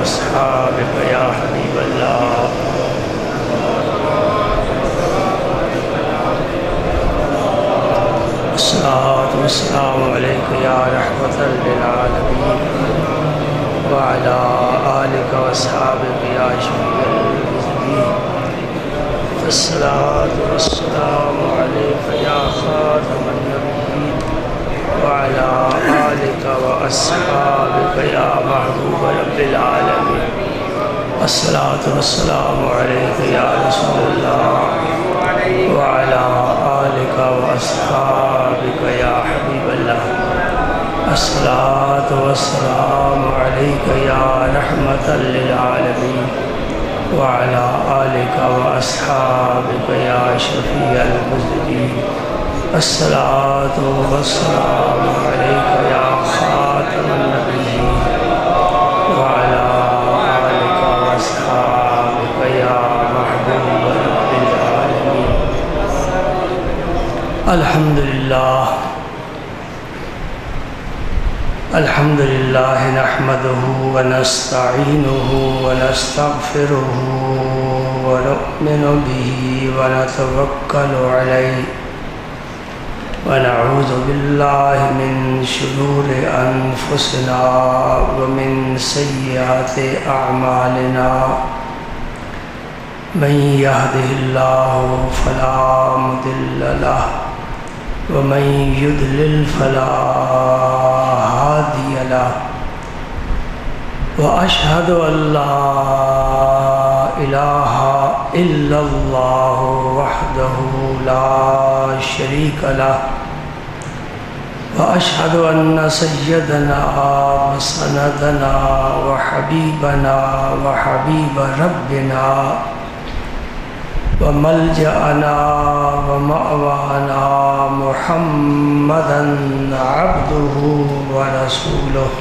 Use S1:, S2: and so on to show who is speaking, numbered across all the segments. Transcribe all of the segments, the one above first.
S1: وأصحابك يا حبيب الله الصلاة والسلام عليك يا رحمة للعالمين وعلى آلك وأصحابك يا شفيع المذنبين الصلاة والسلام عليك يا خاتم النبيين وعلى آلك وأصحابك يا محبوب رب العالمين الصلاة والسلام عليك يا رسول الله وعلى آلك وأصحابك يا حبيب الله الصلاة والسلام عليك يا رحمة للعالمين وعلى آلك وأصحابك يا شفيع المذنبين الصلاة والسلام عليك يا خاتم النبيين وعلى آلك وأصحابك يا محبوب رب العالمين الحمد لله نحمده ونستعينه ونستغفره ونؤمن به ونتوكل عليه ونعوذ بالله من شرور أنفسنا ومن سيئات أعمالنا من يهده الله فلا مضل له ومن يضلل فلا هادي له وأشهد أن لا إله إلا الله وحده لا شريك له وأشهد أن سيدنا وسندنا وحبيبنا وحبيب ربنا وملجأنا ومأوانا محمدًا عبده ورسوله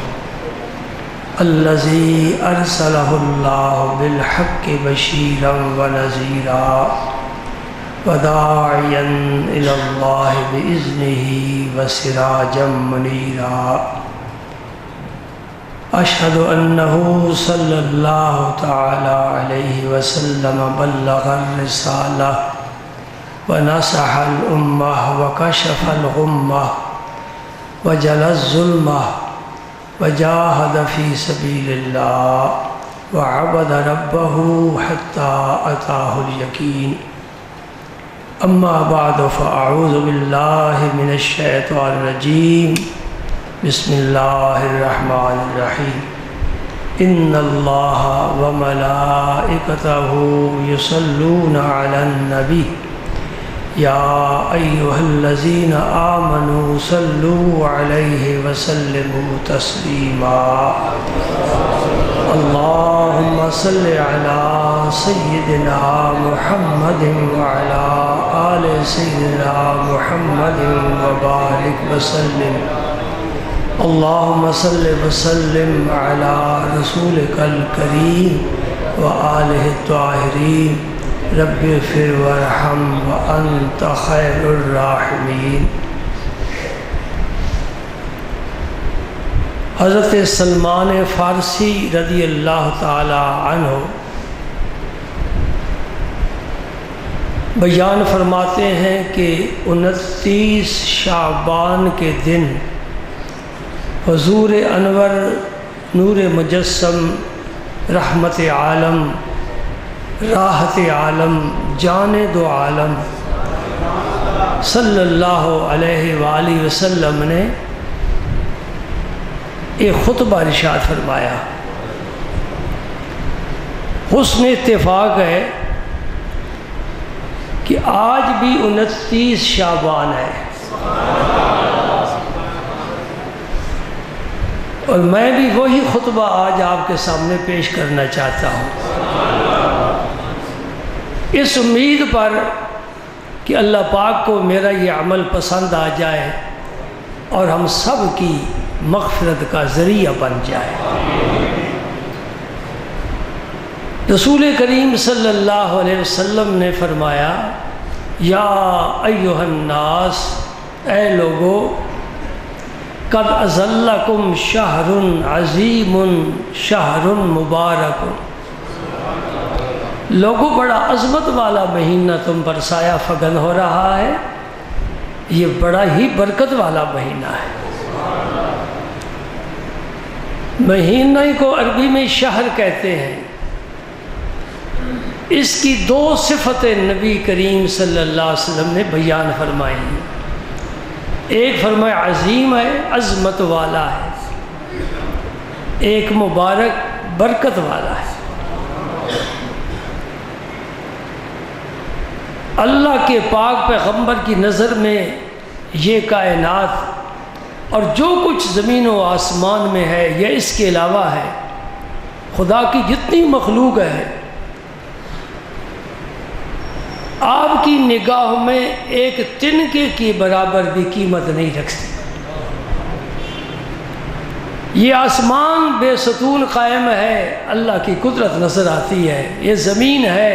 S1: الذي أرسله الله بالحق بشيرا ونذيرا وداعيا إلى الله بإذنه وسراجا منيرا أشهد أنه صلى الله تعالى عليه وسلم بلغ الرسالة ونصح الأمة وكشف الغمة وجلى الظلمة وجاهد في سبيل الله وعبد ربه حتى أتاه اليقين أما بعد فأعوذ بالله من الشيطان الرجيم بسم الله الرحمن الرحيم إن الله وملائكته يصلون على النبي يا أيها الذين آمنوا صلوا عليه وسلموا تسليما اللهم صل على سيدنا محمد وعلى آل سيدنا محمد وبارك وسلم اللهم صل وسلم على رسولك الكريم وآله الطاهرين رب اغفر وارحم وأنت خير الراحمين حضرت سلمان فارسی رضی اللہ تعالی عنہ بیان فرماتے ہیں کہ 29 شعبان کے دن حضور انور نور مجسم رحمت عالم راحت عالم جان دو عالم صلی اللہ علیہ وآلہ وسلم نے ایک خطبہ ارشاد فرمایا. حسن اتفاق ہے کہ آج بھی 29 شعبان ہے اور میں بھی وہی خطبہ آج آپ کے سامنے پیش کرنا چاہتا ہوں اس امید پر کہ اللہ پاک کو میرا یہ عمل پسند آ جائے اور ہم سب کی مغفرت کا ذریعہ بن جائے. رسول کریم صلی اللہ علیہ وسلم نے فرمایا یا ایھا الناس، اے لوگو، قد اظلکم شہر عظیم شہر مبارک، لوگوں بڑا عظمت والا مہینہ تم پر سایہ فگن ہو رہا ہے، یہ بڑا ہی برکت والا مہینہ ہے۔ مہینہ کو عربی میں شہر کہتے ہیں۔ اس کی دو صفتیں نبی کریم صلی اللہ علیہ وسلم نے بیان فرمائی ہیں۔ ایک فرمایا عظیم ہے، عظمت والا ہے، ایک مبارک برکت والا ہے۔ اللہ کے پاک پیغمبر کی نظر میں یہ کائنات اور جو کچھ زمین و آسمان میں ہے یا اس کے علاوہ ہے، خدا کی جتنی مخلوق ہے، آپ کی نگاہ میں ایک تنکے کی برابر بھی قیمت نہیں رکھتی۔ یہ آسمان بے ستون قائم ہے، اللہ کی قدرت نظر آتی ہے۔ یہ زمین ہے،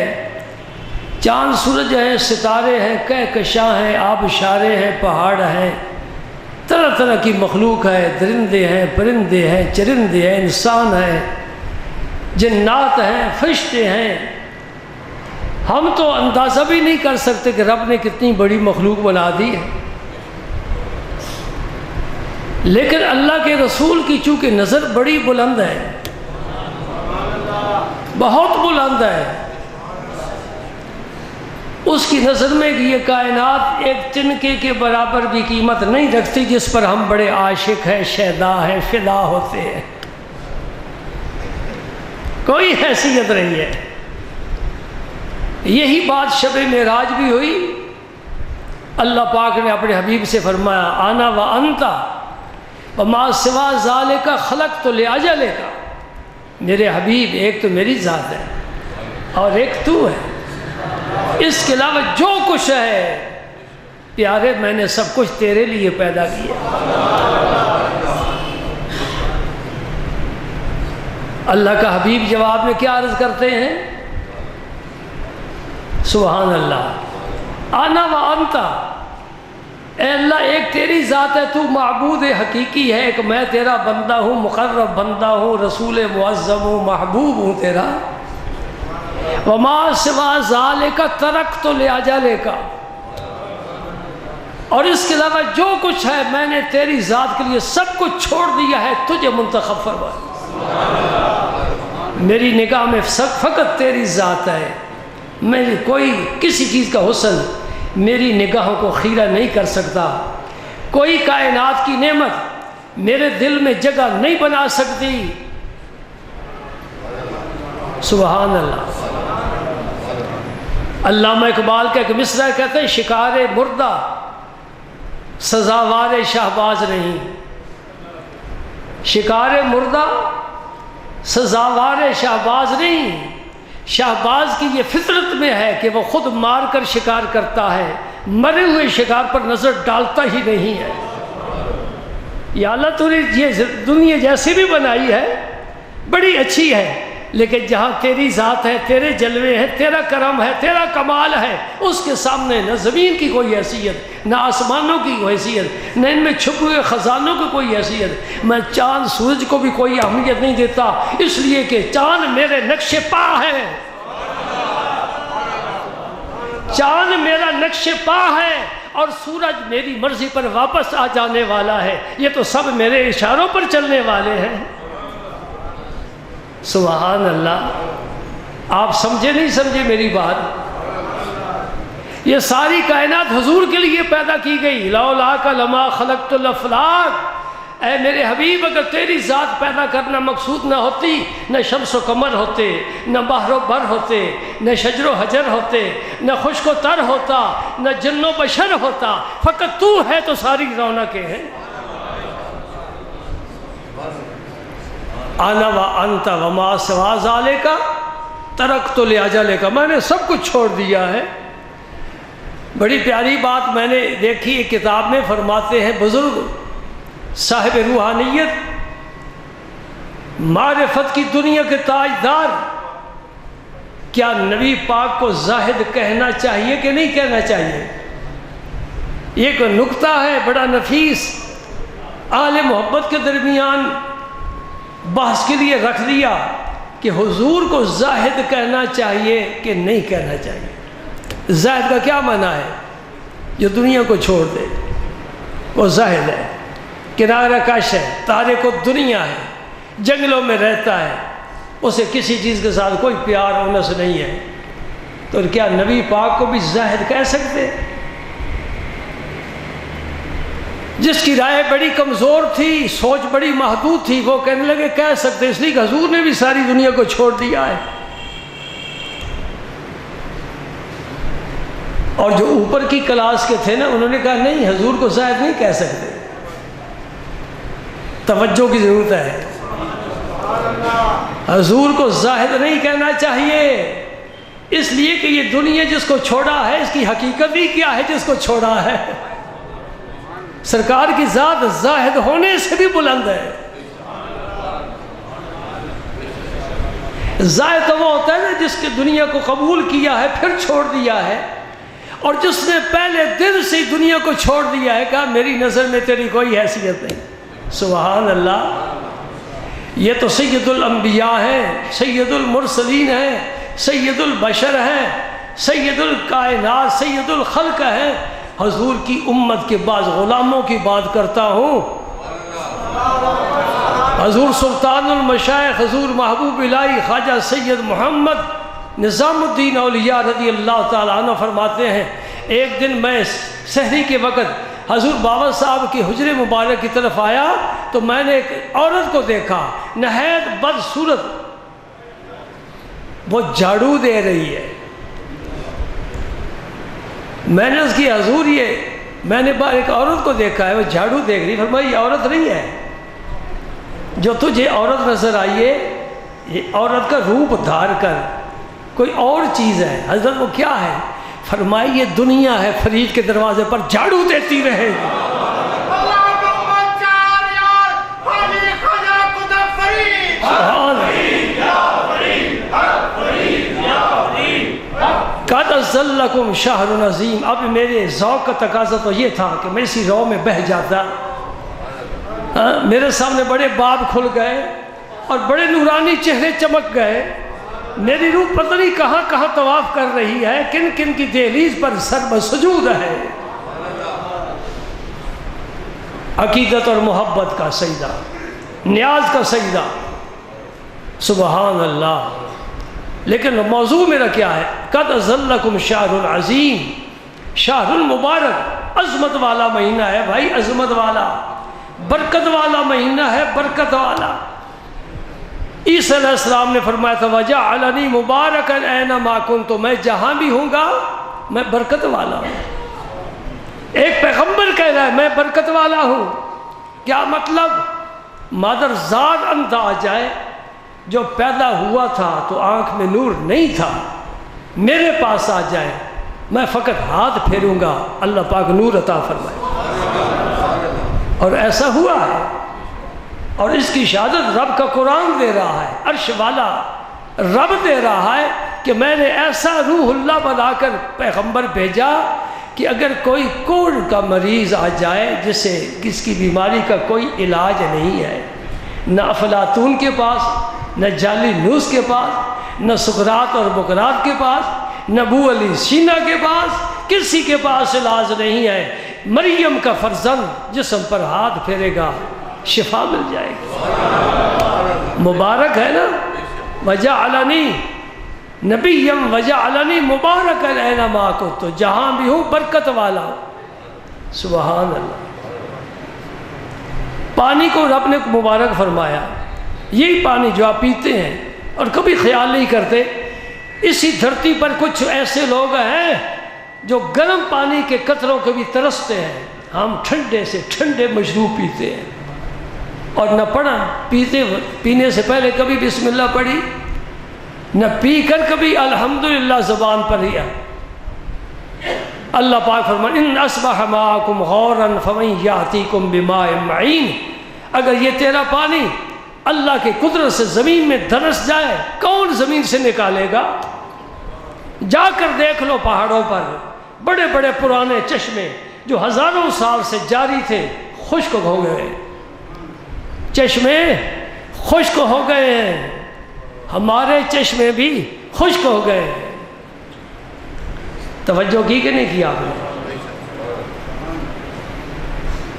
S1: چاند سورج ہیں، ستارے ہیں، کہکشاں ہیں، آبشارے ہیں، پہاڑ ہیں، طرح طرح کی مخلوق ہے، درندے ہیں، پرندے ہیں، چرندے ہیں، انسان ہیں، جنات ہیں، فرشتے ہیں۔ ہم تو اندازہ بھی نہیں کر سکتے کہ رب نے کتنی بڑی مخلوق بنا دی ہے، لیکن اللہ کے رسول کی چونکہ نظر بڑی بلند ہے، بہت بلند ہے، اس کی نظر میں یہ کائنات ایک تنکے کے برابر بھی قیمت نہیں رکھتی، جس پر ہم بڑے عاشق ہیں، شیدا ہیں، فدا ہوتے ہیں۔ کوئی حیثیت نہیں ہے۔ یہی بات شب معراج بھی ہوئی۔ اللہ پاک نے اپنے حبیب سے فرمایا انا و انتا وما سوا ذالک خلقت لاجلک، میرے حبیب ایک تو میری ذات ہے اور ایک تو ہے، اس کے علاوہ جو کچھ ہے پیارے میں نے سب کچھ تیرے لیے پیدا کیا۔ اللہ کا حبیب جواب میں کیا عرض کرتے ہیں؟ سبحان اللہ، انا و انتا، اے اللہ ایک تیری ذات ہے، تو معبود حقیقی ہے، ایک میں تیرا بندہ ہوں، مقرب بندہ ہوں، رسول معظم ہوں، محبوب ہوں تیرا۔ وما سوا ذالک ترکت لاجلک، اور اس کے علاوہ جو کچھ ہے میں نے تیری ذات کے لیے سب کچھ چھوڑ دیا ہے، تجھے منتخب فرما۔ میری نگاہ میں فقط تیری ذات ہے، میں کوئی کسی چیز کا حسن میری نگاہوں کو خیرہ نہیں کر سکتا، کوئی کائنات کی نعمت میرے دل میں جگہ نہیں بنا سکتی۔ سبحان اللہ۔ علامہ اقبال کا ایک مصرع کہتے ہیں شکار مردہ سزاوار شہباز نہیں، شکار مردہ سزاوار شہباز نہیں، شہباز کی یہ فطرت میں ہے کہ وہ خود مار کر شکار کرتا ہے، مرے ہوئے شکار پر نظر ڈالتا ہی نہیں ہے۔ یا اللہ تو نے یہ دنیا جیسی بھی بنائی ہے بڑی اچھی ہے، لیکن جہاں تیری ذات ہے، تیرے جلوے ہیں، تیرا کرم ہے، تیرا کمال ہے، اس کے سامنے نہ زمین کی کوئی حیثیت، نہ آسمانوں کی کوئی حیثیت، نہ ان میں چھپے ہوئے خزانوں کی کوئی حیثیت۔ میں چاند سورج کو بھی کوئی اہمیت نہیں دیتا، اس لیے کہ چاند میرے نقش پا ہے، چاند میرا نقش پا ہے، اور سورج میری مرضی پر واپس آ جانے والا ہے، یہ تو سب میرے اشاروں پر چلنے والے ہیں۔ سبحان اللہ۔ آپ سمجھے نہیں سمجھے میری بات؟ یہ ساری کائنات حضور کے لیے پیدا کی گئی۔ لولاک لما خلقت الافلاک، اے میرے حبیب اگر تیری ذات پیدا کرنا مقصود نہ ہوتی، نہ شمس و قمر ہوتے، نہ بحر و بر ہوتے، نہ شجر و حجر ہوتے، نہ خشک و تر ہوتا، نہ جن و بشر ہوتا، فقط تو ہے تو ساری رونقیں ہیں۔ انا و انت وما سوا ذالک ترکت لاجلک، میں نے سب کچھ چھوڑ دیا ہے۔ بڑی پیاری بات میں نے دیکھی ایک کتاب میں، فرماتے ہیں بزرگ صاحب روحانیت، معرفت کی دنیا کے تاجدار، کیا نبی پاک کو زاہد کہنا چاہیے کہ نہیں کہنا چاہیے؟ یہ کوئی نکتہ ہے بڑا نفیس۔ اہل محبت کے درمیان بحث کے لیے رکھ دیا کہ حضور کو زاہد کہنا چاہیے کہ نہیں کہنا چاہیے۔ زاہد کا کیا معنی ہے؟ جو دنیا کو چھوڑ دے وہ زاہد ہے، کنارہ کش ہے، تارک دنیا ہے، جنگلوں میں رہتا ہے، اسے کسی چیز کے ساتھ کوئی پیار انس نہیں ہے۔ تو کیا نبی پاک کو بھی زاہد کہہ سکتے؟ جس کی رائے بڑی کمزور تھی، سوچ بڑی محدود تھی، وہ کہنے لگے کہہ سکتے، اس لیے کہ حضور نے بھی ساری دنیا کو چھوڑ دیا ہے۔ اور جو اوپر کی کلاس کے تھے نا، انہوں نے کہا نہیں، حضور کو زاہد نہیں کہہ سکتے۔ توجہ کی ضرورت ہے، حضور کو زاہد نہیں کہنا چاہیے، اس لیے کہ یہ دنیا جس کو چھوڑا ہے اس کی حقیقت ہی کیا ہے جس کو چھوڑا ہے؟ سرکار کی ذات زاہد ہونے سے بھی بلند ہے۔ زاہد تو وہ ہوتا ہے نا جس کے دنیا کو قبول کیا ہے پھر چھوڑ دیا ہے، اور جس نے پہلے دن سے دنیا کو چھوڑ دیا ہے، کہا میری نظر میں تیری کوئی حیثیت نہیں۔ سبحان اللہ، یہ تو سید الانبیاء ہیں، سید المرسلین ہیں، سید البشر ہیں، سید الکائنات، سید الخلق ہیں۔ حضور کی امت کے بعض غلاموں کی بات کرتا ہوں۔ حضور سلطان المشائخ، حضور محبوب الہی خواجہ سید محمد نظام الدین اولیاء رضی اللہ تعالیٰ عنہ فرماتے ہیں، ایک دن میں سحری کے وقت حضور بابا صاحب کی حجر مبارک کی طرف آیا تو میں نے ایک عورت کو دیکھا، نہایت بدصورت، وہ جھاڑو دے رہی ہے۔ میں نے اس کی حضور یہ میں نے ایک عورت کو دیکھا ہے وہ جھاڑو دیکھ رہی، فرمایا یہ عورت نہیں ہے، جو تجھے عورت نظر آئی ہے یہ عورت کا روپ دھار کر کوئی اور چیز ہے۔ حضرت وہ کیا ہے؟ فرمائی یہ دنیا ہے، فرید کے دروازے پر جھاڑو دیتی رہے گی۔ قَدْ أَزَلَّكُمْ شَهْرٌ عَظِيمٌ، اب میرے ذوق کا تقاضا تو یہ تھا کہ میری سی رو میں بہہ جاتا، میرے سامنے بڑے باب کھل گئے اور بڑے نورانی چہرے چمک گئے، میری روح پتہ نہیں کہاں کہاں طواف کر رہی ہے، کن کن کی دہلیز پر سر بسجود ہے۔ عقیدت اور محبت کا سجدہ، نیاز کا سجدہ، سبحان اللہ۔ لیکن موضوع میرا کیا ہے؟ قد اذلکم شہر عظیم، شہر المبارک، عظمت والا مہینہ ہے بھائی، عظمت والا، برکت والا مہینہ ہے، برکت والا۔ عیسیٰ علیہ السلام نے فرمایا تھا وَجَعَلَنِي مُبَارَكًا أَيْنَمَا كُنتُ، تو میں جہاں بھی ہوں گا میں برکت والا ہوں۔ ایک پیغمبر کہہ رہا ہے میں برکت والا ہوں، کیا مطلب؟ مادر زاد اندھا آ جائے، جو پیدا ہوا تھا تو آنکھ میں نور نہیں تھا، میرے پاس آ جائے، میں فقط ہاتھ پھیروں گا، اللہ پاک نور عطا فرمائے۔ اور ایسا ہوا ہے، اور اس کی شہادت رب کا قرآن دے رہا ہے، عرش والا رب دے رہا ہے کہ میں نے ایسا روح اللہ بنا کر پیغمبر بھیجا کہ اگر کوئی کوڑ کا مریض آ جائے جسے کس کی بیماری کا کوئی علاج نہیں ہے، نہ افلاطون کے پاس، نہ جعلی نوس کے پاس، نہ سقراط اور بقراط کے پاس، نہ ابو علی سینا کے پاس، کسی کے پاس علاج نہیں ہے، مریم کا فرزند جسم پر ہاتھ پھیرے گا شفا مل جائے گی۔ مبارک ہے نا، وجعلنی نبیا وجعلنی مبارکا اینما کنت، تو جہاں بھی ہوں برکت والا ہوں۔ سبحان اللہ۔ پانی کو رب نے مبارک فرمایا، یہی پانی جو آپ پیتے ہیں اور کبھی خیال نہیں کرتے، اسی دھرتی پر کچھ ایسے لوگ ہیں جو گرم پانی کے قطروں کو بھی ترستے ہیں، ہم ٹھنڈے سے ٹھنڈے مشروب پیتے ہیں، اور نہ پڑھا پینے سے پہلے کبھی بسم اللہ پڑھی، نہ پی کر کبھی الحمدللہ زبان پر لیا۔ اللہ پاک فرمائے ان اصبح ماءکم غورا فمن یاتیکم بماء معین، اگر یہ تیرا پانی اللہ کی قدرت سے زمین میں دھنس جائے، کون زمین سے نکالے گا؟ جا کر دیکھ لو پہاڑوں پر بڑے بڑے پرانے چشمے جو ہزاروں سال سے جاری تھے، خشک ہو گئے، چشمے خشک ہو گئے ہیں، ہمارے چشمے بھی خشک ہو گئے ہیں۔ توجہ کی کہ نہیں کیا آپ نے؟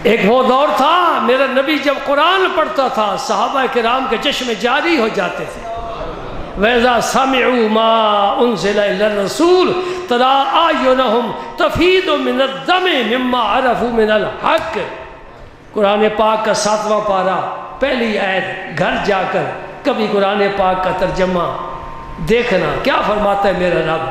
S1: ایک وہ دور تھا میرا نبی جب قرآن پڑھتا تھا صحابہ کرام کے چشمے جاری ہو جاتے تھے۔ وَإِذَا سَمِعُوا مَا أُنزِلَ إِلَى الرَّسُولِ تَرَىٰ أَعْيُنَهُمْ تَفِيضُ مِنَ الدَّمِ مِمَّا عَرَفُوا مِنَ الْحَقِّ۔ قرآن پاک کا 7واں پارہ پہلی آیت، گھر جا کر کبھی قرآن پاک کا ترجمہ دیکھنا کیا فرماتا ہے میرا رب۔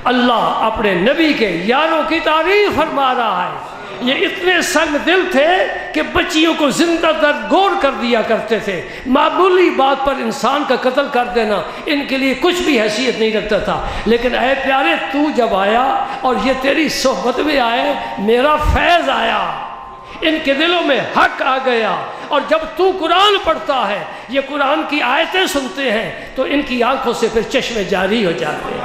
S1: اللہ اپنے نبی کے یاروں کی تعریف فرما رہا ہے، یہ اتنے سنگ دل تھے کہ بچیوں کو زندہ در گور کر دیا کرتے تھے، معمولی بات پر انسان کا قتل کر دینا ان کے لیے کچھ بھی حیثیت نہیں رکھتا تھا۔ لیکن اے پیارے، تو جب آیا اور یہ تیری صحبت میں آئے، میرا فیض آیا، ان کے دلوں میں حق آ گیا، اور جب تو قرآن پڑھتا ہے، یہ قرآن کی آیتیں سنتے ہیں تو ان کی آنکھوں سے پھر چشمے جاری ہو جاتے ہیں۔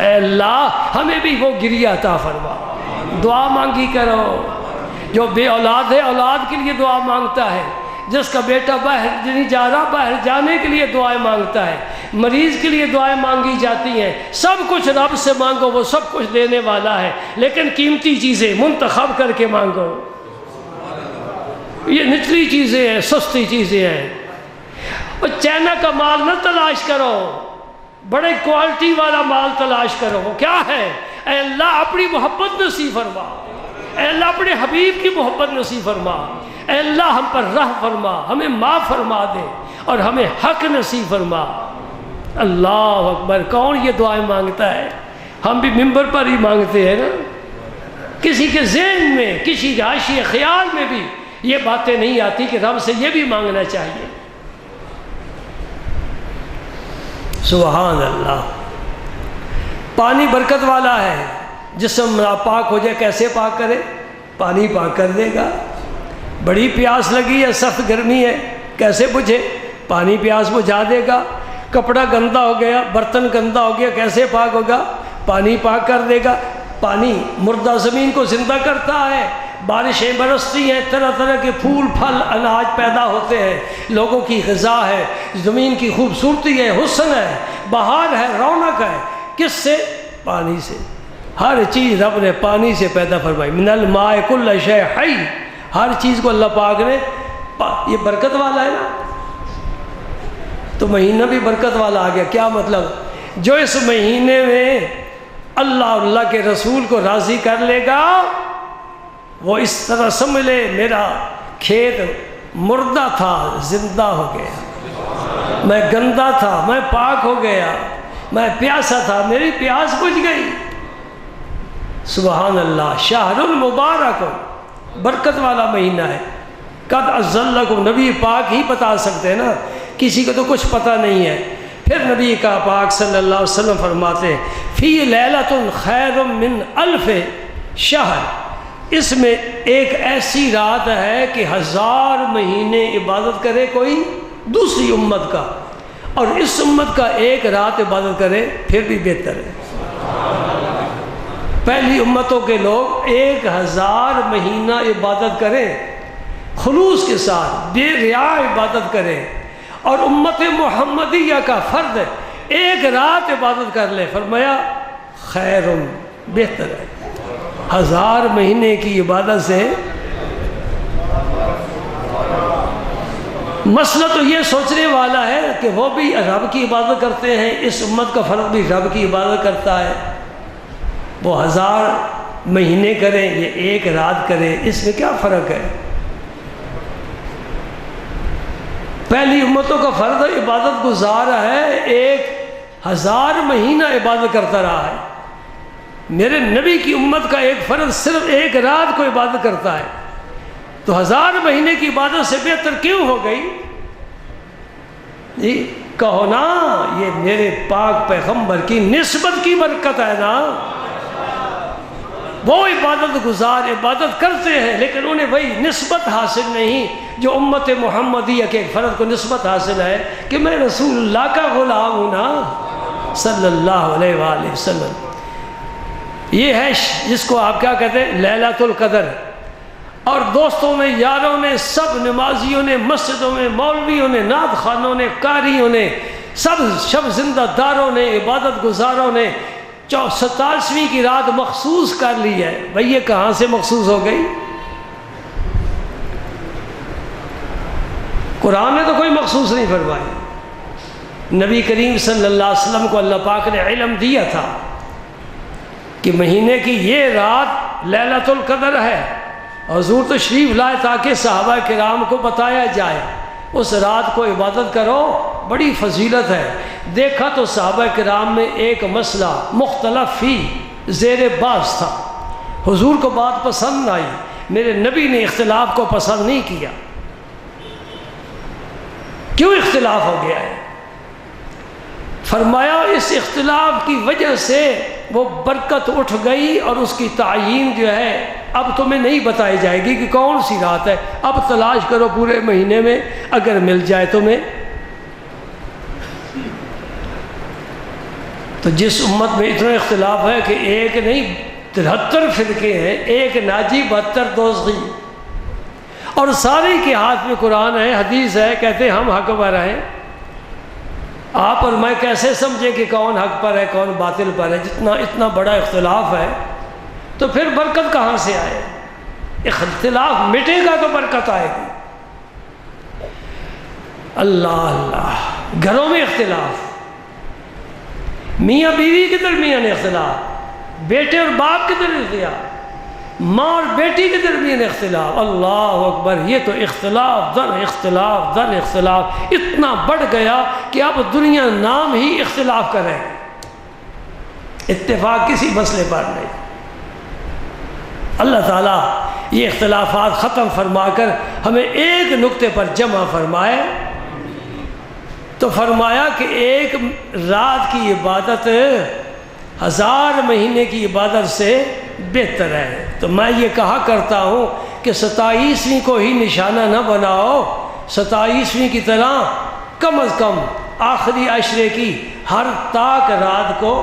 S1: اے اللہ ہمیں بھی وہ گریہ عطا فرما، دعا مانگی کرو۔ جو بے اولاد ہے اولاد کے لیے دعا مانگتا ہے، جس کا بیٹا باہر نہیں جا رہا باہر جانے کے لیے دعائیں مانگتا ہے، مریض کے لیے دعائیں مانگی جاتی ہیں۔ سب کچھ رب سے مانگو، وہ سب کچھ دینے والا ہے، لیکن قیمتی چیزیں منتخب کر کے مانگو۔ یہ نچلی چیزیں ہیں، سستی چیزیں ہیں۔ اور چائنا کا مال نہ تلاش کرو، بڑے کوالٹی والا مال تلاش کرو۔ وہ کیا ہے؟ اے اللہ اپنی محبت نصیب فرما، اے اللہ اپنے حبیب کی محبت نصیب فرما، اے اللہ ہم پر رحم فرما، ہمیں معاف فرما دے اور ہمیں حق نصیب فرما۔ اللہ اکبر! کون یہ دعائیں مانگتا ہے؟ ہم بھی ممبر پر ہی مانگتے ہیں نا، کسی کے ذہن میں، کسی کے حاشیے خیال میں بھی یہ باتیں نہیں آتی کہ رب سے یہ بھی مانگنا چاہیے۔ سبحان اللہ! پانی برکت والا ہے، جسم ناپاک ہو جائے کیسے پاک کرے؟ پانی پاک کر دے گا۔ بڑی پیاس لگی ہے، سخت گرمی ہے، کیسے بجھے؟ پانی پیاس بجھا دے گا۔ کپڑا گندا ہو گیا، برتن گندا ہو گیا، کیسے پاک ہوگا؟ پانی پاک کر دے گا۔ پانی مردہ زمین کو زندہ کرتا ہے، بارشیں برستی ہیں، طرح طرح کے پھول پھل اناج پیدا ہوتے ہیں، لوگوں کی غذا ہے، زمین کی خوبصورتی ہے، حسن ہے، بہار ہے، رونق ہے۔ کس سے؟ پانی سے۔ ہر چیز رب نے پانی سے پیدا فرمائی۔ من الماء کل شیء حی، ہر چیز کو اللہ پاک نے یہ برکت والا ہے نا، تو مہینہ بھی برکت والا آ گیا۔ کیا مطلب؟ جو اس مہینے میں اللہ کے رسول کو راضی کر لے گا، وہ اس طرح سمجھ لے میرا کھیت مردہ تھا، زندہ ہو گیا، میں گندا تھا، میں پاک ہو گیا، میں پیاسا تھا، میری پیاس بجھ گئی۔ سبحان اللہ! شہر المبارک، برکت والا مہینہ ہے۔ قد اذن لکم، نبی پاک ہی بتا سکتے ہیں نا، کسی کو تو کچھ پتہ نہیں ہے۔ پھر نبی کا پاک صلی اللہ علیہ وسلم فرماتے ہیں فی لیلۃ خیر من الف شہر، اس میں ایک ایسی رات ہے کہ 1000 مہینے عبادت کرے کوئی دوسری امت کا، اور اس امت کا ایک رات عبادت کرے پھر بھی بہتر ہے۔ پہلی امتوں کے لوگ 1000 مہینہ عبادت کریں، خلوص کے ساتھ بے ریا عبادت کریں، اور امت محمدیہ کا فرد ایک رات عبادت کر لے، فرمایا خیر، بہتر ہے 1000 مہینے کی عبادت سے۔ مسئلہ تو یہ سوچنے والا ہے کہ وہ بھی رب کی عبادت کرتے ہیں، اس امت کا فرد بھی رب کی عبادت کرتا ہے، وہ 1000 مہینے کریں، یہ ایک رات کرے، اس میں کیا فرق ہے؟ پہلی امتوں کا فرد عبادت گزار ہے، 1000 مہینہ عبادت کرتا رہا ہے۔ میرے نبی کی امت کا ایک فرد صرف ایک رات کو عبادت کرتا ہے، تو 1000 مہینے کی عبادت سے بہتر کیوں ہو گئی؟ جی کہو نا، یہ میرے پاک پیغمبر کی نسبت کی برکت ہے نا۔ وہ عبادت گزار عبادت کرتے ہیں، لیکن انہیں وہی نسبت حاصل نہیں جو امت محمدیہ کے ایک فرد کو نسبت حاصل ہے کہ میں رسول اللہ کا غلام ہوں نا، صلی اللہ علیہ وآلہ وسلم۔ یہ ہے جس کو آپ کیا کہتے ہیں؟ لیلۃ القدر۔ اور دوستوں نے، یاروں نے، سب نمازیوں نے، مسجدوں میں مولویوں نے، نعت خوانوں نے، قاریوں نے، سب شب زندہ داروں نے، عبادت گزاروں نے 27ویں کی رات مخصوص کر لی ہے۔ بھئی یہ کہاں سے مخصوص ہو گئی؟ قرآن نے تو کوئی مخصوص نہیں فرمائی۔ نبی کریم صلی اللہ علیہ وسلم کو اللہ پاک نے علم دیا تھا کہ مہینے کی یہ رات لیلۃ القدر ہے۔ حضور تشریف لائے تاکہ صحابہ کرام کو بتایا جائے اس رات کو عبادت کرو، بڑی فضیلت ہے۔ دیکھا تو صحابہ کرام میں ایک مسئلہ مختلف فی زیر باز تھا۔ حضور کو بات پسند آئی، میرے نبی نے اختلاف کو پسند نہیں کیا۔ کیوں اختلاف ہو گیا ہے؟ فرمایا اس اختلاف کی وجہ سے وہ برکت اٹھ گئی اور اس کی تعیین جو ہے اب تمہیں نہیں بتائی جائے گی کہ کون سی رات ہے، اب تلاش کرو پورے مہینے میں، اگر مل جائے تمہیں۔ تو جس امت میں اتنا اختلاف ہے کہ ایک نہیں 73 فرقے ہیں، ایک ناجی 72 دوزخی، اور سارے کے ہاتھ میں قرآن ہے، حدیث ہے، کہتے ہم حق پر ہیں۔ آپ اور میں کیسے سمجھیں کہ کون حق پر ہے کون باطل پر ہے؟ اتنا بڑا اختلاف ہے تو پھر برکت کہاں سے آئے؟ اختلاف مٹے گا تو برکت آئے گی۔ اللہ اللہ، گھروں میں اختلاف، میاں بیوی کے درمیان اختلاف، بیٹے اور باپ کے درمیان اختلاف، ماں اور بیٹی کے درمیان اختلاف، اللہ اکبر، یہ تو اختلاف در اختلاف در اختلاف اتنا بڑھ گیا کہ اب دنیا نام ہی اختلاف کرے، اتفاق کسی مسئلے پر نہیں۔ اللہ تعالیٰ یہ اختلافات ختم فرما کر ہمیں ایک نقطے پر جمع فرمائے۔ تو فرمایا کہ ایک رات کی عبادت 1000 مہینے کی عبادت سے بہتر ہے۔ تو میں یہ کہا کرتا ہوں کہ 27ویں کو ہی نشانہ نہ بناؤ، 27ویں کی طرح کم از کم آخری عشرے کی ہر تاک رات کو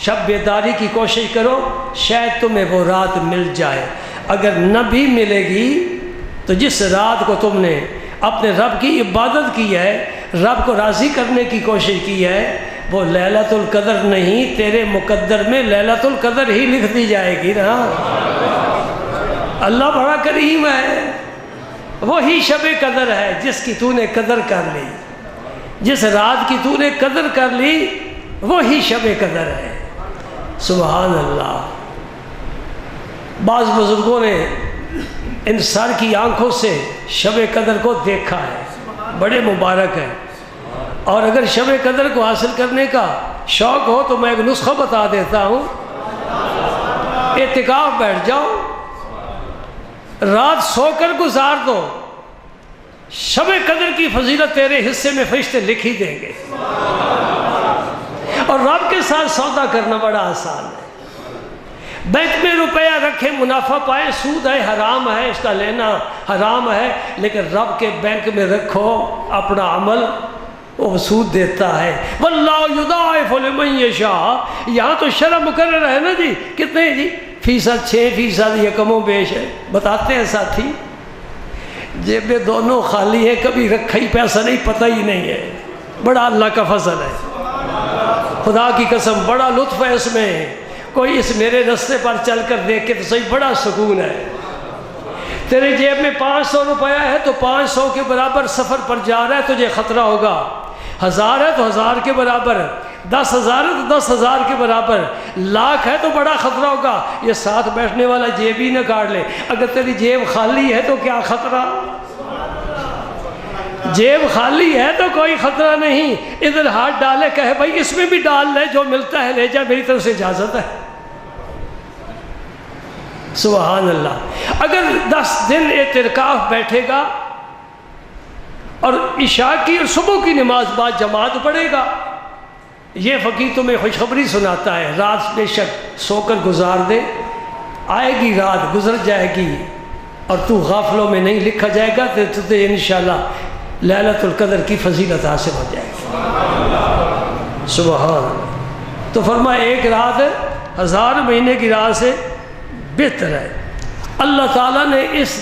S1: شب بیداری کی کوشش کرو، شاید تمہیں وہ رات مل جائے۔ اگر نہ بھی ملے گی تو جس رات کو تم نے اپنے رب کی عبادت کی ہے، رب کو راضی کرنے کی کوشش کی ہے، وہ لیلۃ القدر نہیں، تیرے مقدر میں لیلۃ القدر ہی لکھ دی جائے گی نا۔ اللہ بڑا کریم ہے، وہی شب قدر ہے جس کی تو نے قدر کر لی، جس رات کی تو نے قدر کر لی وہی شب قدر ہے۔ سبحان اللہ۔ بعض بزرگوں نے ان سر کی آنکھوں سے شب قدر کو دیکھا ہے، بڑے مبارک ہیں۔ اور اگر شب قدر کو حاصل کرنے کا شوق ہو تو میں ایک نسخہ بتا دیتا ہوں، اعتکاف بیٹھ جاؤ، رات سو کر گزار دو، شب قدر کی فضیلت تیرے حصے میں فرشتے لکھ ہی دیں گے۔ اور رب کے ساتھ سودا کرنا بڑا آسان ہے۔ بینک میں روپیہ رکھے، منافع پائے، سود ہے، حرام ہے، اس کا لینا حرام ہے، لیکن رب کے بینک میں رکھو اپنا عمل، وہ سود دیتا ہے۔ واللہ یضاعف لمن یشاء، یہاں تو شرح مقرر ہے نا جی، کتنے جی فیصد؟ 6% یہ کم و بیش ہے۔ بتاتے ہیں ساتھی، جیب میں دونوں خالی ہیں، کبھی رکھا ہی پیسہ نہیں، پتہ ہی نہیں ہے، بڑا اللہ کا فضل ہے۔ خدا کی قسم بڑا لطف ہے اس میں، کوئی اس میرے رستے پر چل کر دیکھ کے تو صحیح بڑا سکون ہے۔ تیرے جیب میں 500 روپیہ ہے تو 500 کے برابر سفر پر جا رہا ہے، تجھے خطرہ ہوگا۔ 1000 ہے تو 1000 کے برابر، 10,000 ہے تو 10,000 کے برابر، لاکھ ہے تو بڑا خطرہ ہوگا۔ یہ ساتھ بیٹھنے والا جیب ہی نہ کاٹ لے۔ اگر تیری جیب خالی ہے تو کیا خطرہ؟ جیب خالی ہے تو کوئی خطرہ نہیں، ادھر ہاتھ ڈالے، کہے بھائی اس میں بھی ڈال لے، جو ملتا ہے لے جا، میری طرف سے اجازت ہے۔ سبحان اللہ۔ اگر 10 دن اعتکاف بیٹھے گا اور عشاء کی اور صبح کی نماز بعد جماعت پڑھے گا، یہ فقیر تمہیں خوشخبری سناتا ہے، رات بے شک سو کر گزار دے، آئے گی رات، گزر جائے گی اور تو غافلوں میں نہیں لکھا جائے گا، تو تجھے انشاءاللہ لیلۃ القدر کی فضیلت حاصل ہو جائے گی۔ سبحان اللہ۔ تو فرمایا ایک رات 1000 مہینے کی رات سے بہتر ہے۔ اللہ تعالیٰ نے اس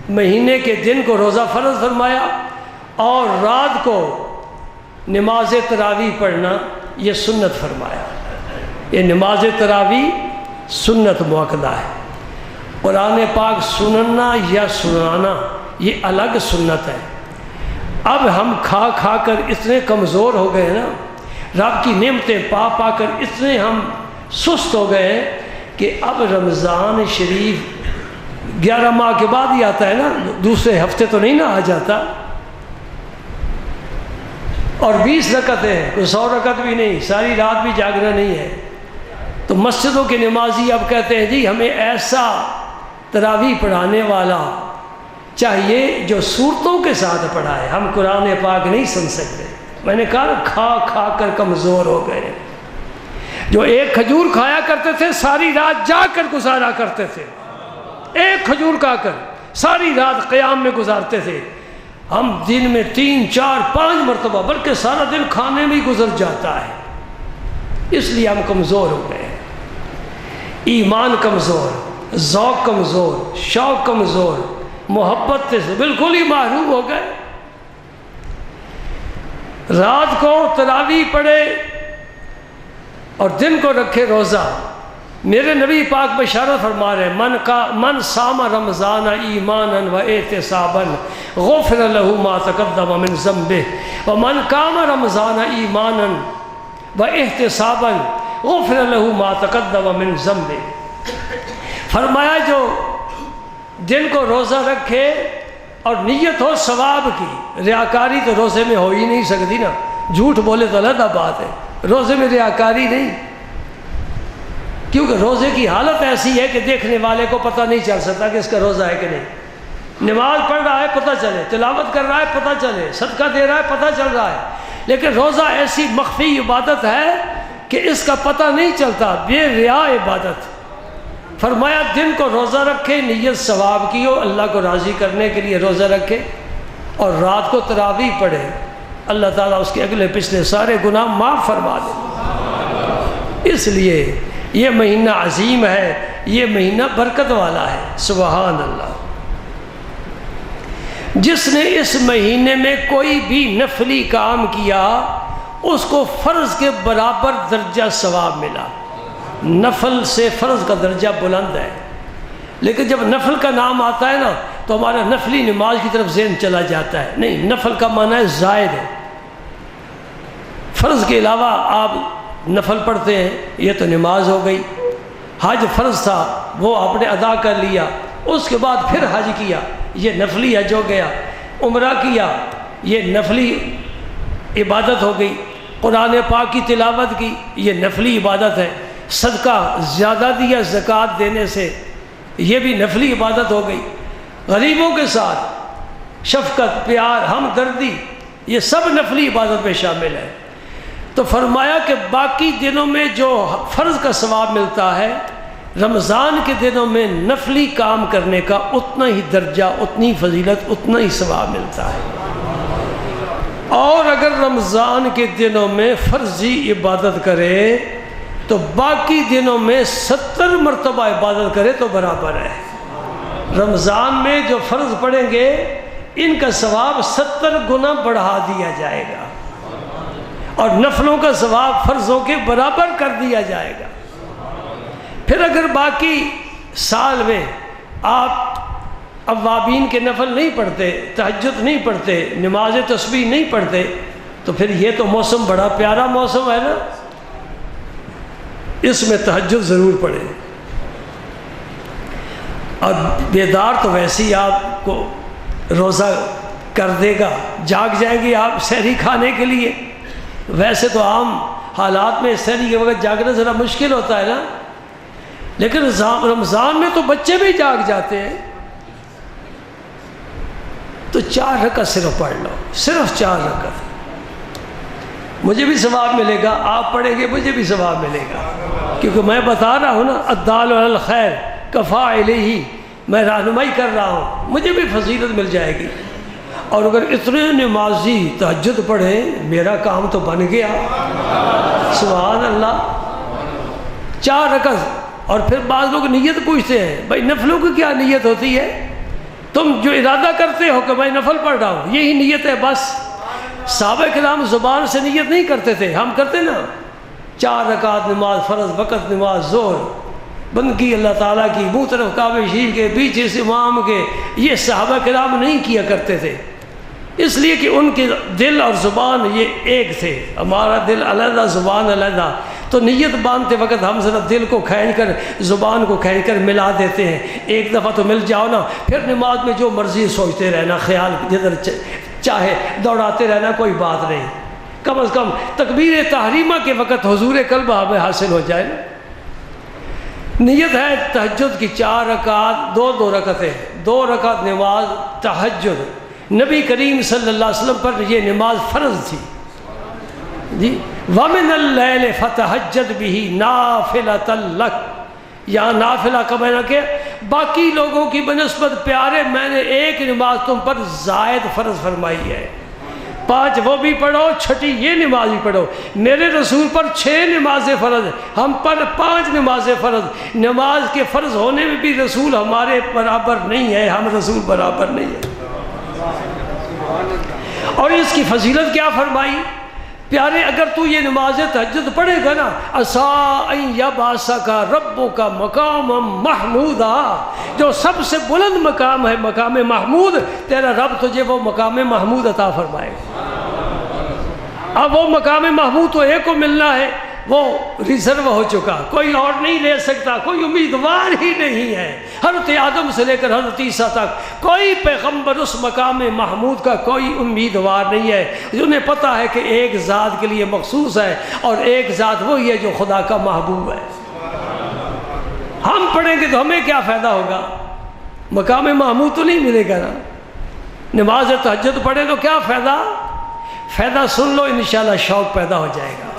S1: مہینے کے دن کو روزہ فرض فرمایا اور رات کو نماز تراویح پڑھنا یہ سنت فرمایا۔ یہ نماز تراویح سنت مؤکدہ ہے۔ قرآن پاک سننا یا سنانا یہ الگ سنت ہے۔ اب ہم کھا کھا کر اتنے کمزور ہو گئے نا، رب کی نعمتیں پا پا کر اتنے ہم سست ہو گئے ہیں کہ اب رمضان شریف 11 ماہ کے بعد ہی آتا ہے نا، دوسرے ہفتے تو نہیں نا آ جاتا، اور 20 رکعتیں ہیں، کوئی 100 رکعت بھی نہیں، ساری رات بھی جاگنا نہیں ہے۔ تو مسجدوں کے نمازی اب کہتے ہیں جی ہمیں ایسا تراویح پڑھانے والا چاہیے جو صورتوں کے ساتھ پڑھائے، ہم قرآن پاک نہیں سن سکتے۔ میں نے کہا کھا کھا کر کمزور ہو گئے۔ جو ایک کھجور کھایا کرتے تھے ساری رات جاگ کر گزارا کرتے تھے، ایک کھجور کھا کر ساری رات قیام میں گزارتے تھے، ہم دن میں 3 4 5 مرتبہ بلکہ سارا دن کھانے میں ہی گزر جاتا ہے۔ اس لیے ہم کمزور ہو گئے، ایمان کمزور، ذوق کمزور، شوق کمزور، محبت سے بالکل ہی محروم ہو گئے۔ رات کو تراویح پڑھے اور دن کو رکھے روزہ۔ میرے نبی پاک بشارت فرما رہے ہیں من صام رمضان ایمانا و احتسابا غفر له ما تقدم من ذنبه ومن قام رمضان ایمانا و احتسابا غفر له ما تقدم من ذنبه۔ فرمایا جو دن کو روزہ رکھے اور نیت ہو ثواب کی، ریاکاری تو روزے میں ہو ہی نہیں سکتی نا، جھوٹ بولے تو علیحدہ بات ہے، روزے میں ریاکاری نہیں، کیونکہ روزے کی حالت ایسی ہے کہ دیکھنے والے کو پتہ نہیں چل سکتا کہ اس کا روزہ ہے کہ نہیں۔ نماز پڑھ رہا ہے پتہ چلے، تلاوت کر رہا ہے پتہ چلے، صدقہ دے رہا ہے پتہ چل رہا ہے، لیکن روزہ ایسی مخفی عبادت ہے کہ اس کا پتہ نہیں چلتا، بے ریا عبادت۔ فرمایا دن کو روزہ رکھے، نیت ثواب کی ہو، اللہ کو راضی کرنے کے لیے روزہ رکھے، اور رات کو تراویح پڑھے، اللہ تعالیٰ اس کے اگلے پچھلے سارے گناہ معاف فرما دے۔ اس لیے یہ مہینہ عظیم ہے، یہ مہینہ برکت والا ہے، سبحان اللہ۔ جس نے اس مہینے میں کوئی بھی نفلی کام کیا اس کو فرض کے برابر درجہ ثواب ملا۔ نفل سے فرض کا درجہ بلند ہے، لیکن جب نفل کا نام آتا ہے نا تو ہمارا نفلی نماز کی طرف ذہن چلا جاتا ہے۔ نہیں، نفل کا معنی ہے زائد ہے، فرض کے علاوہ آپ نفل پڑھتے ہیں، یہ تو نماز ہو گئی۔ حج فرض تھا وہ آپ نے ادا کر لیا، اس کے بعد پھر حج کیا، یہ نفلی حج ہو گیا۔ عمرہ کیا، یہ نفلی عبادت ہو گئی۔ قرآن پاک کی تلاوت کی، یہ نفلی عبادت ہے۔ صدقہ زیادہ دیا زکوٰۃ دینے سے، یہ بھی نفلی عبادت ہو گئی۔ غریبوں کے ساتھ شفقت، پیار، ہمدردی، یہ سب نفلی عبادت میں شامل ہے۔ تو فرمایا کہ باقی دنوں میں جو فرض کا ثواب ملتا ہے، رمضان کے دنوں میں نفلی کام کرنے کا اتنا ہی درجہ، اتنی فضیلت، اتنا ہی ثواب ملتا ہے۔ اور اگر رمضان کے دنوں میں فرضی عبادت کرے تو باقی دنوں میں 70 مرتبہ عبادت کرے تو برابر ہے۔ رمضان میں جو فرض پڑھیں گے ان کا ثواب 70 گنا بڑھا دیا جائے گا، اور نفلوں کا ثواب فرضوں کے برابر کر دیا جائے گا۔ پھر اگر باقی سال میں آپ اوابین کے نفل نہیں پڑھتے، تہجد نہیں پڑھتے، نماز تسبیح نہیں پڑھتے، تو پھر یہ تو موسم بڑا پیارا موسم ہے نا، اس میں تہجد ضرور پڑھیں۔ اور بیدار تو ویسے ہی آپ کو روزہ کر دے گا، جاگ جائیں گے آپ سحری کھانے کے لیے۔ ویسے تو عام حالات میں سحری کے وقت جاگنا ذرا مشکل ہوتا ہے نا، لیکن رمضان میں تو بچے بھی جاگ جاتے ہیں۔ تو 4 رکعت صرف پڑھ لو، صرف 4 رکعت، مجھے بھی ثواب ملے گا، آپ پڑھیں گے مجھے بھی ثواب ملے گا، کیونکہ میں بتا رہا ہوں نا، الدال علی الخیر کفاعلہ، میں رہنمائی کر رہا ہوں، مجھے بھی فضیلت مل جائے گی۔ اور اگر اتنے نمازی تہجد پڑھیں میرا کام تو بن گیا، سبحان اللہ۔ 4 رکعت، اور پھر بعض لوگ نیت پوچھتے ہیں، بھائی نفلوں کی کیا نیت ہوتی ہے؟ تم جو ارادہ کرتے ہو کہ میں نفل پڑھ رہا ہوں، یہی نیت ہے بس۔ صحابہ کرام زبان سے نیت نہیں کرتے تھے، ہم کرتے نا 4 رکعت نماز فرض وقت نماز ظہر بندگی اللہ تعالیٰ کی، منہ طرف کعبہ شریف کے، پیچھے سے امام کے، یہ صحابہ کرام نہیں کیا کرتے تھے، اس لیے کہ ان کے دل اور زبان یہ ایک تھے۔ ہمارا دل علیحدہ زبان علیحدہ، تو نیت باندھتے وقت ہم ذرا دل کو کھینچ کر زبان کو کھینچ کر ملا دیتے ہیں، ایک دفعہ تو مل جاؤ نا، پھر نماز میں جو مرضی سوچتے رہنا، خیال جدھر چاہے دوڑاتے رہنا، کوئی بات نہیں، کم از کم تکبیر تحریمہ کے وقت حضور قلب ہمیں حاصل ہو جائے نا۔ نیت ہے تہجد کی 4 رکعت، 2 رکعتیں، 2 رکعت نماز تہجد، نبی کریم صلی اللہ علیہ وسلم پر یہ نماز فرض تھی جی۔ وَمِنَ اللَّيْلِ فَتَہجد بِهِ نَافِلَةً لَكَ، یہاں نافلہ کا معنی کہ باقی لوگوں کی بنسبت پیارے میں نے ایک نماز تم پر زائد فرض فرمائی ہے، 5 وہ بھی پڑھو، 6 یہ نماز بھی پڑھو۔ میرے رسول پر 6 نمازیں فرض، ہم پر 5 نمازیں فرض۔ نماز کے فرض ہونے میں بھی رسول ہمارے برابر نہیں ہے، ہم رسول برابر نہیں ہے۔ اور اس کی فضیلت کیا فرمائی پیارے، اگر تو یہ نماز تہجد پڑھے گا نا، عَسَىٰ أَن يَبْعَثَكَ رَبُّكَ مَقَامًا مَحْمُودًا، جو سب سے بلند مقام ہے، مقام محمود، تیرا رب تجھے وہ مقام محمود عطا فرمائے گا۔ اب وہ مقام محمود تو ایک کو ملنا ہے، وہ ریزرو ہو چکا، کوئی اور نہیں لے سکتا، کوئی امیدوار ہی نہیں ہے۔ حضرت آدم سے لے کر حضرت عیسیٰ تک کوئی پیغمبر اس مقام محمود کا کوئی امیدوار نہیں ہے۔ انہیں پتہ ہے کہ ایک ذات کے لیے مخصوص ہے، اور ایک ذات وہی ہے جو خدا کا محبوب ہے۔ ہم پڑھیں گے تو ہمیں کیا فائدہ ہوگا؟ مقام محمود تو نہیں ملے گا نا۔ نماز تہجد پڑھیں تو کیا فائدہ؟ فائدہ سن لو، انشاءاللہ شوق پیدا ہو جائے گا۔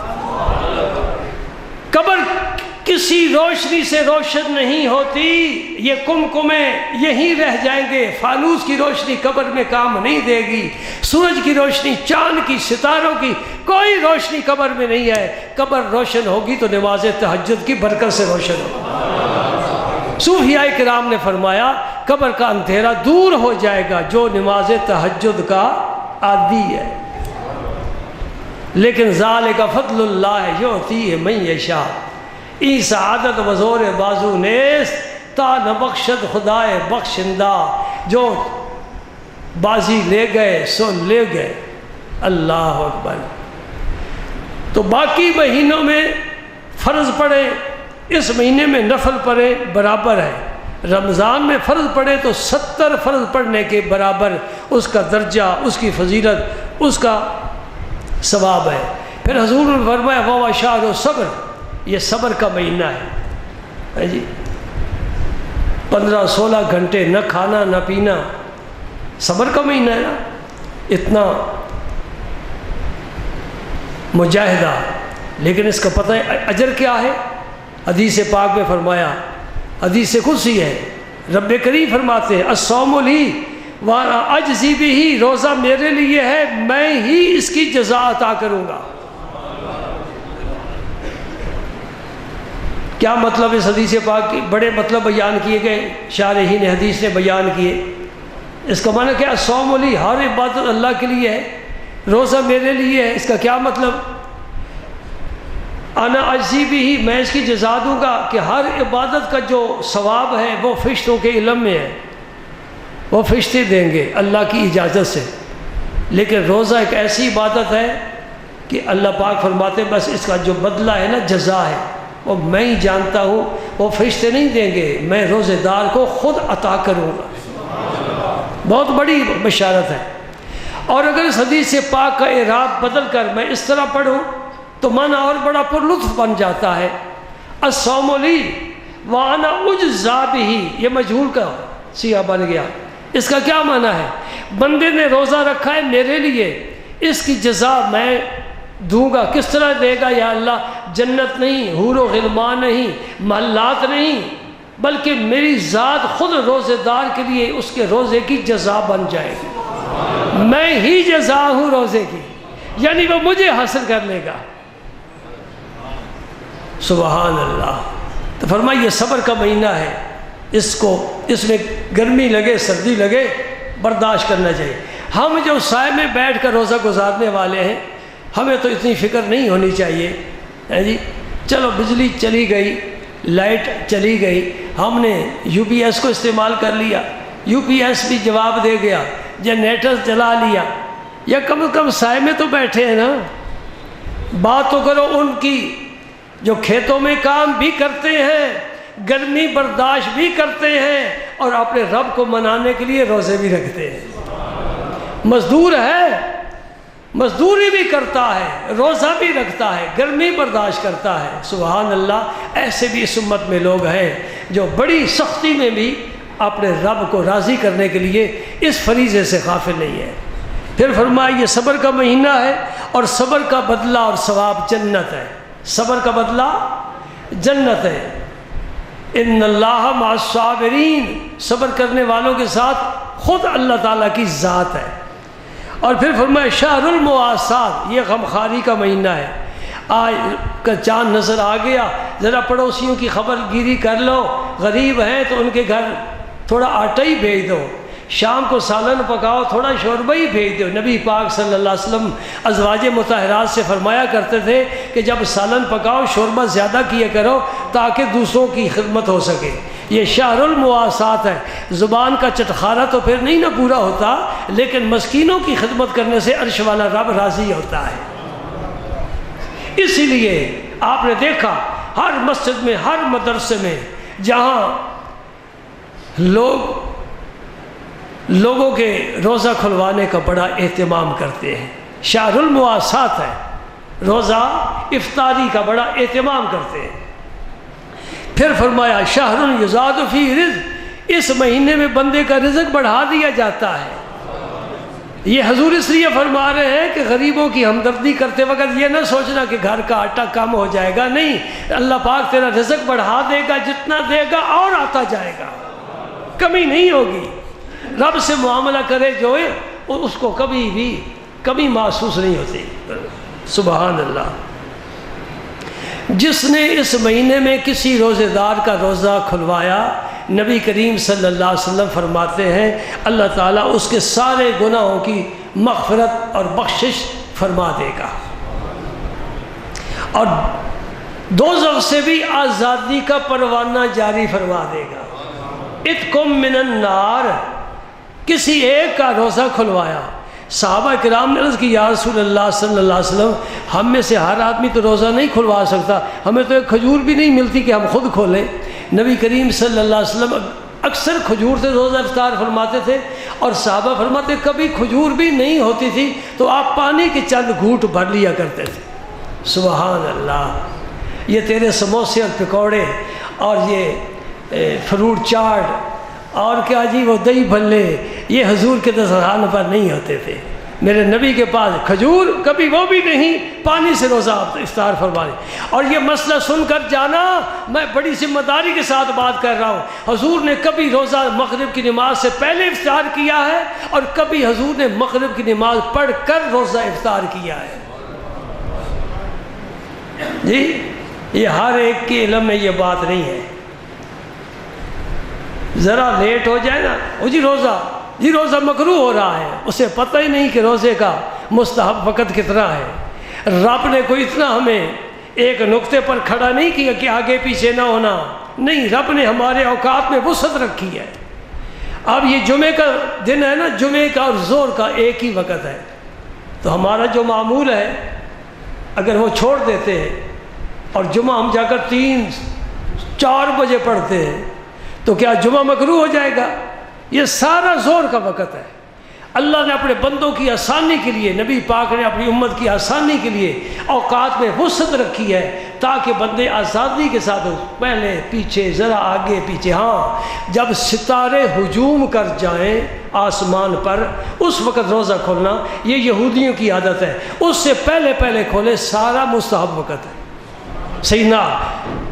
S1: قبر کسی روشنی سے روشن نہیں ہوتی، یہ کمکمے یہیں رہ جائیں گے، فانوس کی روشنی قبر میں کام نہیں دے گی، سورج کی روشنی، چاند کی، ستاروں کی کوئی روشنی قبر میں نہیں ہے۔ قبر روشن ہوگی تو نماز تہجد کی برکت سے روشن ہوگی۔ صوفیاء کرام نے فرمایا قبر کا اندھیرا دور ہو جائے گا جو نماز تہجد کا عادی ہے، لیکن ذالک فضل اللہ یؤتیہ من یشاء، ای سعادت وزور بازو نیست تا نبخشد خدائے بخشندہ، جو بازی لے گئے سو لے گئے۔ اللہ اکبر۔ تو باقی مہینوں میں فرض پڑھے، اس مہینے میں نفل پڑھے برابر ہے۔ رمضان میں فرض پڑھے تو 70 فرض پڑھنے کے برابر اس کا درجہ، اس کی فضیلت، اس کا ثواب ہے۔ پھر حضور نے فرمایا وہ شہر صبر، یہ صبر کا مہینہ ہے جی۔ 15-16 گھنٹے نہ کھانا نہ پینا، صبر کا مہینہ ہے نا۔ اتنا مجاہدہ، لیکن اس کا پتہ ہے اجر کیا ہے؟ حدیث پاک میں فرمایا، حدیث قدسی ہے، رب کریم فرماتے ہیں الصوم لی وانا اجزی بھی، روزہ میرے لیے ہے، میں ہی اس کی جزا عطا کروں گا۔ کیا مطلب اس حدیث پاک کی؟ بڑے مطلب بیان کیے گئے، شارحین حدیث نے بیان کیے۔ اس کا معنی کیا؟ الصوم لی، ہر عبادت اللہ کے لیے ہے، روزہ میرے لیے ہے۔ اس کا کیا مطلب؟ انا اجزی بھی، میں اس کی جزا دوں گا کہ ہر عبادت کا جو ثواب ہے وہ فرشتوں کے علم میں ہے، وہ فرشتے دیں گے اللہ کی اجازت سے۔ لیکن روزہ ایک ایسی عبادت ہے کہ اللہ پاک فرماتے ہیں بس اس کا جو بدلہ ہے نا، جزا ہے، وہ میں ہی جانتا ہوں، وہ فرشتے نہیں دیں گے، میں روزے دار کو خود عطا کروں گا۔ بہت بڑی بشارت ہے۔ اور اگر اس حدیث پاک کا اعراب بدل کر میں اس طرح پڑھوں تو معنی اور بڑا پر لطف بن جاتا ہے۔ الصوم لی وانا اجزا بہ، یہ مجہول کا صیغہ بن گیا۔ اس کا کیا معنی ہے؟ بندے نے روزہ رکھا ہے میرے لیے، اس کی جزا میں دوں گا۔ کس طرح دے گا یا اللہ؟ جنت نہیں، حور و غلمان نہیں، محلات نہیں، بلکہ میری ذات خود روزے دار کے لیے اس کے روزے کی جزا بن جائے گی۔ میں ہی جزا ہوں روزے کی، یعنی وہ مجھے حاصل کر لے گا۔ سبحان اللہ۔ تو فرمائیے صبر کا مہینہ ہے، اس میں گرمی لگے سردی لگے برداشت کرنا چاہیے۔ ہم جو سائے میں بیٹھ کر روزہ گزارنے والے ہیں ہمیں تو اتنی فکر نہیں ہونی چاہیے جی۔ چلو بجلی چلی گئی، لائٹ چلی گئی، ہم نے یو پی ایس کو استعمال کر لیا، یو پی ایس بھی جواب دے گیا، جنریٹر چلا لیا، یا کم از کم سائے میں تو بیٹھے ہیں نا۔ بات تو کرو ان کی جو کھیتوں میں کام بھی کرتے ہیں، گرمی برداشت بھی کرتے ہیں، اور اپنے رب کو منانے کے لیے روزے بھی رکھتے ہیں۔ مزدور ہے، مزدوری بھی کرتا ہے، روزہ بھی رکھتا ہے، گرمی برداشت کرتا ہے۔ سبحان اللہ، ایسے بھی اس امت میں لوگ ہیں جو بڑی سختی میں بھی اپنے رب کو راضی کرنے کے لیے اس فریضے سے غافل نہیں ہے۔ پھر فرمایا یہ صبر کا مہینہ ہے، اور صبر کا بدلہ اور ثواب جنت ہے۔ صبر کا بدلہ جنت ہے۔ ان اللہ مع الصابرین، صبر کرنے والوں کے ساتھ خود اللہ تعالیٰ کی ذات ہے۔ اور پھر فرمایا شہر المواسات، یہ غمخواری کا مہینہ ہے۔ آج کا چاند نظر آ گیا، ذرا پڑوسیوں کی خبر گیری کر لو، غریب ہیں تو ان کے گھر تھوڑا آٹا ہی بھیج دو، شام کو سالن پکاؤ، تھوڑا شوربہ ہی بھیج دو۔ نبی پاک صلی اللہ علیہ وسلم ازواج مطہرات سے فرمایا کرتے تھے کہ جب سالن پکاؤ شوربہ زیادہ کیا کرو تاکہ دوسروں کی خدمت ہو سکے۔ یہ شہر المواسات ہے۔ زبان کا چٹخارا تو پھر نہیں نہ پورا ہوتا، لیکن مسکینوں کی خدمت کرنے سے عرش والا رب راضی ہوتا ہے۔ اسی لیے آپ نے دیکھا ہر مسجد میں، ہر مدرسے میں، جہاں لوگوں کے روزہ کھلوانے کا بڑا اہتمام کرتے ہیں، شہر المواسات ہے، روزہ افطاری کا بڑا اہتمام کرتے ہیں۔ پھر فرمایا شہر یزاد فی رزق، اس مہینے میں بندے کا رزق بڑھا دیا جاتا ہے۔ یہ حضور اس لیے فرما رہے ہیں کہ غریبوں کی ہمدردی کرتے وقت یہ نہ سوچنا کہ گھر کا آٹا کم ہو جائے گا، نہیں، اللہ پاک تیرا رزق بڑھا دے گا، جتنا دے گا اور آتا جائے گا، کمی نہیں ہوگی۔ رب سے معاملہ کرے جو ہے اس کو کبھی بھی کمی محسوس نہیں ہوتی۔ سبحان اللہ۔ جس نے اس مہینے میں کسی روزے دار کا روزہ کھلوایا، نبی کریم صلی اللہ علیہ وسلم فرماتے ہیں اللہ تعالیٰ اس کے سارے گناہوں کی مغفرت اور بخشش فرما دے گا، اور دوزخ سے بھی آزادی کا پروانہ جاری فرما دے گا۔ اتقم من النار، کسی ایک کا روزہ کھلوایا۔ صحابہ کرام نے عرض کی یا رسول اللہ صلی اللہ علیہ وسلم، ہم میں سے ہر آدمی تو روزہ نہیں کھلوا سکتا، ہمیں تو ایک کھجور بھی نہیں ملتی کہ ہم خود کھولیں۔ نبی کریم صلی اللہ علیہ وسلم اکثر کھجور سے روزہ افطار فرماتے تھے، اور صحابہ فرماتے کبھی کھجور بھی نہیں ہوتی تھی تو آپ پانی کے چند گھونٹ بھر لیا کرتے تھے۔ سبحان اللہ۔ یہ تیرے سموسے اور پکوڑے اور یہ فروٹ چاٹ اور کیا جی وہ دہی بھلے، یہ حضور کے دسترخوان پر نہیں ہوتے تھے۔ میرے نبی کے پاس کھجور کبھی وہ بھی نہیں، پانی سے روزہ افطار فرمانے۔ اور یہ مسئلہ سن کر جانا، میں بڑی ذمہ داری کے ساتھ بات کر رہا ہوں، حضور نے کبھی روزہ مغرب کی نماز سے پہلے افطار کیا ہے، اور کبھی حضور نے مغرب کی نماز پڑھ کر روزہ افطار کیا ہے۔ جی یہ ہر ایک کے علم میں یہ بات نہیں ہے۔ ذرا لیٹ ہو جائے نا، وہ جی روزہ مکروہ ہو رہا ہے، اسے پتہ ہی نہیں کہ روزے کا مستحب وقت کتنا ہے۔ رب نے کوئی اتنا ہمیں ایک نقطے پر کھڑا نہیں کیا کہ آگے پیچھے نہ ہونا، نہیں، رب نے ہمارے اوقات میں وسعت رکھی ہے۔ اب یہ جمعے کا دن ہے نا، جمعے کا اور ظہر کا ایک ہی وقت ہے، تو ہمارا جو معمول ہے اگر وہ چھوڑ دیتے ہیں اور جمعہ ہم جا کر 3-4 بجے پڑھتے ہیں تو کیا جمعہ مکروہ ہو جائے گا؟ یہ سارا ظہر کا وقت ہے۔ اللہ نے اپنے بندوں کی آسانی کے لیے، نبی پاک نے اپنی امت کی آسانی کے لیے اوقات میں وسعت رکھی ہے تاکہ بندے آزادی کے ساتھ پہلے پیچھے، ذرا آگے پیچھے۔ ہاں جب ستارے ہجوم کر جائیں آسمان پر اس وقت روزہ کھولنا یہ یہودیوں کی عادت ہے، اس سے پہلے کھولے، سارا مستحب وقت ہے۔ سیدنا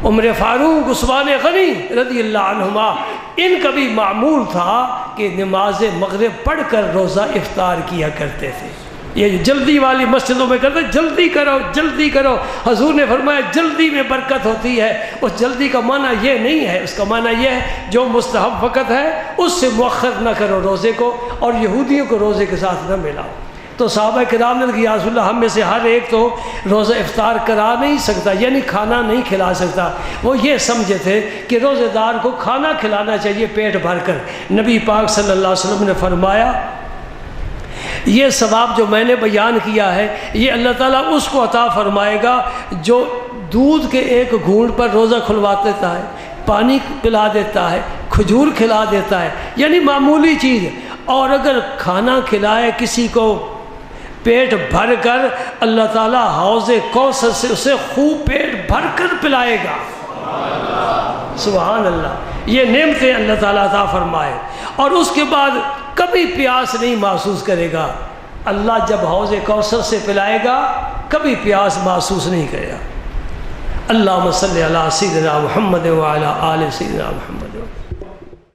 S1: عمر فاروق، عثمان غنی رضی اللہ عنہما، ان کا بھی معمول تھا کہ نماز مغرب پڑھ کر روزہ افطار کیا کرتے تھے۔ یہ جلدی والی مسجدوں میں کرتے جلدی کرو جلدی کرو، حضور نے فرمایا جلدی میں برکت ہوتی ہے۔ اس جلدی کا معنی یہ نہیں ہے، اس کا معنی یہ ہے جو مستحب وقت ہے اس سے مؤخر نہ کرو روزے کو، اور یہودیوں کو روزے کے ساتھ نہ ملاؤ۔ تو صحابہ کرام نے کہا یا رسول اللہ ہم میں سے ہر ایک تو روزہ افطار کرا نہیں سکتا، یعنی کھانا نہیں کھلا سکتا۔ وہ یہ سمجھے تھے کہ روزے دار کو کھانا کھلانا چاہیے پیٹ بھر کر۔ نبی پاک صلی اللہ علیہ وسلم نے فرمایا یہ ثواب جو میں نے بیان کیا ہے یہ اللہ تعالیٰ اس کو عطا فرمائے گا جو دودھ کے ایک گھونٹ پر روزہ کھلوا دیتا ہے، پانی پلا دیتا ہے، کھجور کھلا دیتا ہے، یعنی معمولی چیز۔ اور اگر کھانا کھلائے کسی کو پیٹ بھر کر، اللہ تعالیٰ حوض کوثر سے اسے خوب پیٹ بھر کر پلائے گا۔ سبحان اللہ، یہ نعمتیں اللہ تعالیٰ عطا فرمائے، اور اس کے بعد کبھی پیاس نہیں محسوس کرے گا۔ اللہ جب حوض کوثر سے پلائے گا کبھی پیاس محسوس نہیں کرے گا۔ اللہم صلی علی سیدنا محمد وعلی آل سیدنا محمد۔